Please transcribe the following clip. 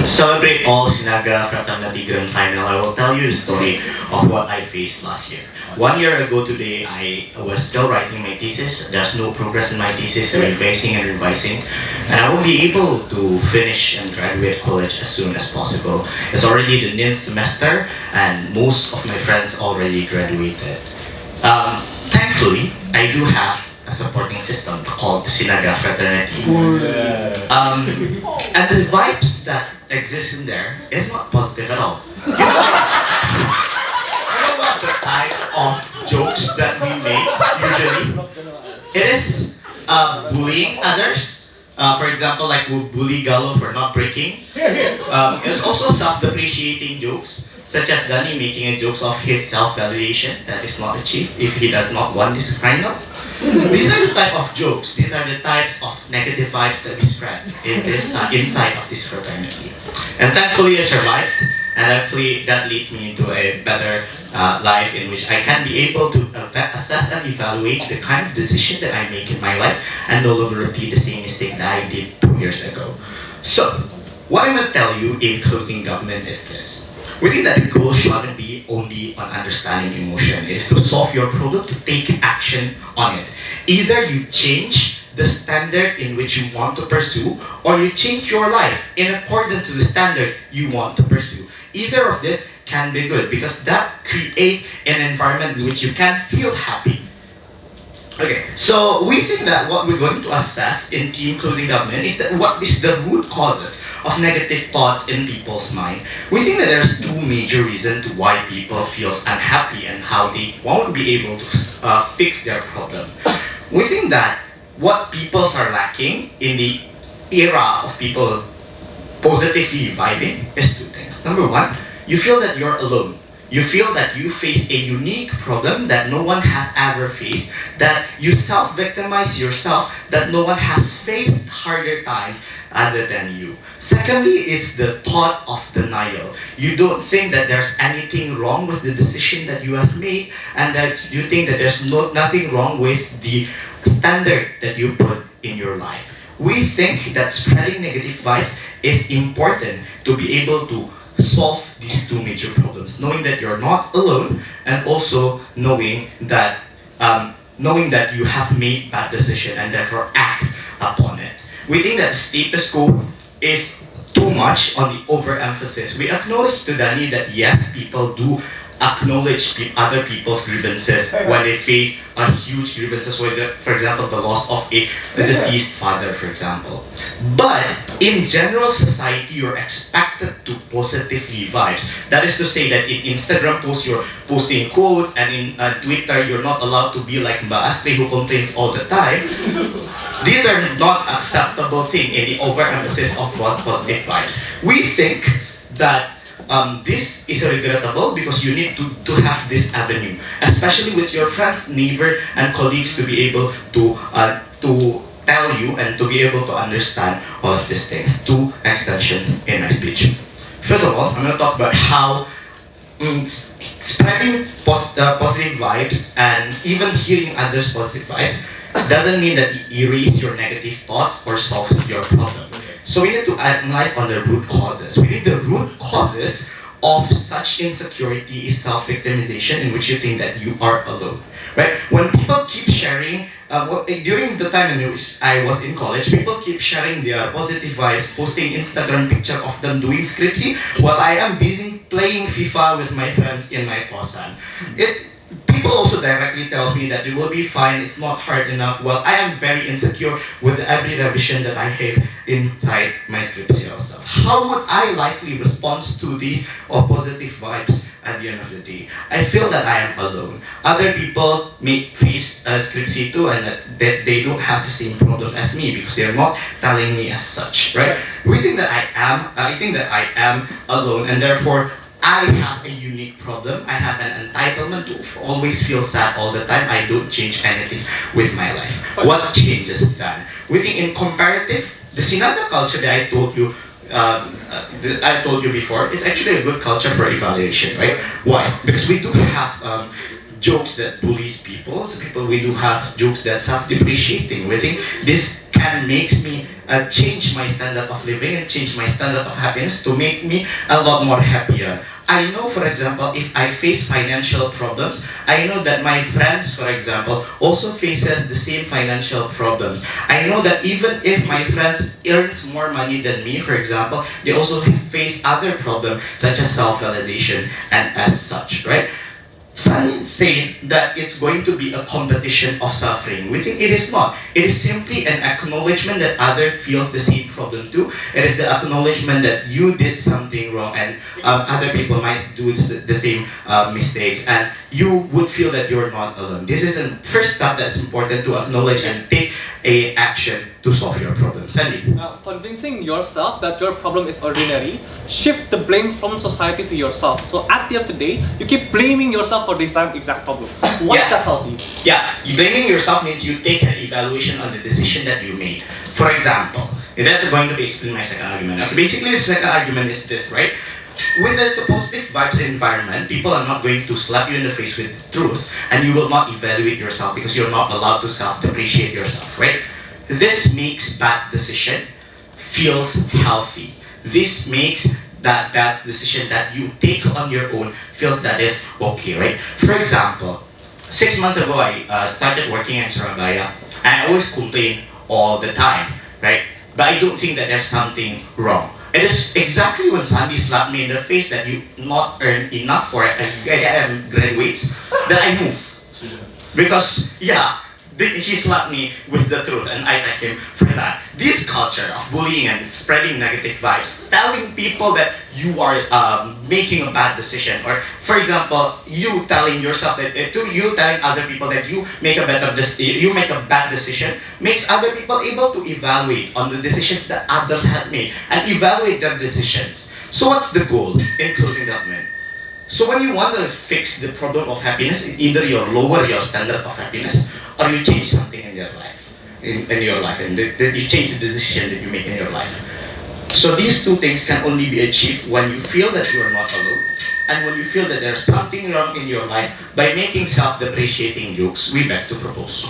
celebrate all Sinaga Fraternity Grand Final, I will tell you the story of what I faced last year. 1 year ago today, I was still writing my thesis. There's no progress in my thesis, revising and revising. And I won't be able to finish and graduate college as soon as possible. It's already the 9th semester, and most of my friends already graduated. Thankfully, I do have a supporting system called the Sinaga Fraternity. And the vibes that exist in there is not positive at all. You know what the type of jokes that we make usually? It is bullying others. For example, like we'll bully Gallo for not breaking. It's also self-depreciating jokes, such as Dhanny making a jokes of his self-valuation that is not achieved if he does not want this kind of. These are the type of jokes, these are the types of negative vibes that we spread in this inside of this fraternity. And thankfully I survived, and hopefully that leads me into a better life in which I can be able to assess and evaluate the kind of decision that I make in my life and no longer repeat the same mistake that I did 2 years ago. So, what I'm going to tell you in closing government is this. We think that the goal shouldn't be only on understanding emotion. It is to solve your problem, to take action on it. Either you change the standard in which you want to pursue, or you change your life in accordance to the standard you want to pursue. Either of this can be good, because that creates an environment in which you can feel happy. Okay, so we think that what we're going to assess in team closing government is that what is the root causes of negative thoughts in people's mind. We think that there's two major reasons to why people feel unhappy and how they won't be able to fix their problem. We think that what people are lacking in the era of people positively vibing is two things. Number one, you feel that you're alone. You feel that you face a unique problem that no one has ever faced, that you self-victimize yourself, that no one has faced harder times other than you. Secondly, it's the thought of denial. You don't think that there's anything wrong with the decision that you have made, and that you think that there's nothing wrong with the standard that you put in your life. We think that spreading negative vibes is important to be able to solve these two major problems, knowing that you're not alone, and also knowing that you have made bad decision and therefore act upon it. We think that status quo is too much on the overemphasis. We acknowledge to Dhanny that yes, people do acknowledge other people's grievances when they face a huge grievances, for example, the loss of a deceased father, for example. But in general society, you're expected to positively vibes. That is to say that in Instagram posts, you're posting quotes, and in Twitter, you're not allowed to be like Mbak Astri who complains all the time. These are not acceptable thing in the overemphasis of what positive vibes. We think that this is regrettable because you need to have this avenue, especially with your friends, neighbor, and colleagues, to be able to tell you and to be able to understand all of these things. Two extension in my speech. First of all, I'm going to talk about how spreading positive vibes and even hearing others' positive vibes doesn't mean that you erase your negative thoughts or solve your problem. So we need to analyze on the root causes. We think the root causes of such insecurity is self-victimization, in which you think that you are alone, right? When people keep sharing, during the time in which I was in college, people keep sharing their positive vibes, posting Instagram picture of them doing scriptsy, while I am busy playing FIFA with my friends in my kosan. People also directly tell me that it will be fine, it's not hard enough. Well, I am very insecure with every revision that I have inside my scriptsy also. How would I likely respond to these positive vibes at the end of the day? I feel that I am alone. Other people may face scriptsy too, and that they don't have the same problem as me because they're not telling me as such, right? I think that I am alone, and therefore I have a unique problem. I have an entitlement to always feel sad all the time. I don't change anything with my life. What changes then? We think in comparative, the Sinaga culture that I told you before is actually a good culture for evaluation, right? Why? Because we do have jokes that bullies people. So people, we do have jokes that self-depreciating. We think this can makes me change my standard of living and change my standard of happiness to make me a lot more happier. I know, for example, if I face financial problems, I know that my friends, for example, also faces the same financial problems. I know that even if my friends earns more money than me, for example, they also face other problems such as self-validation and as such, right? Some say that it's going to be a competition of suffering. We think it is not. It is simply an acknowledgement that other feels the same problem too. It is the acknowledgement that you did something wrong and other people might do the same mistakes, and you would feel that you're not alone. This is a first step that's important to acknowledge and take a action to solve your problem. Sandy? Convincing yourself that your problem is ordinary, shift the blame from society to yourself. So at the end of the day, you keep blaming yourself for this same exact problem. What's that help you? Yeah, blaming yourself means you take an evaluation on the decision that you made. For example, that's going to be explain my second argument. Okay, basically, the second argument is this, right? With a positive vibes environment, people are not going to slap you in the face with the truth, and you will not evaluate yourself because you're not allowed to self-depreciate yourself, right? This makes bad decision feels healthy. This makes that bad decision that you take on your own feels that is okay, right? For example, 6 months ago, I started working in Surabaya, and I always complain all the time, right? But I don't think that there's something wrong. It is exactly when Sandy slapped me in the face that you not earn enough for graduates that I move. Because, yeah, he slapped me with the truth and I thank him for that. This culture of bullying and spreading negative vibes, telling people that you are making a bad decision, or for example, you telling yourself that you telling other people that you make a bad decision, makes other people able to evaluate on the decisions that others have made and evaluate their decisions. So what's the goal in closing government? So when you want to fix the problem of happiness, either you lower your standard of happiness or you change something in your life, and you change the decision that you make in your life. So these two things can only be achieved when you feel that you are not alone, and when you feel that there's something wrong in your life. By making self-depreciating jokes, we beg to propose.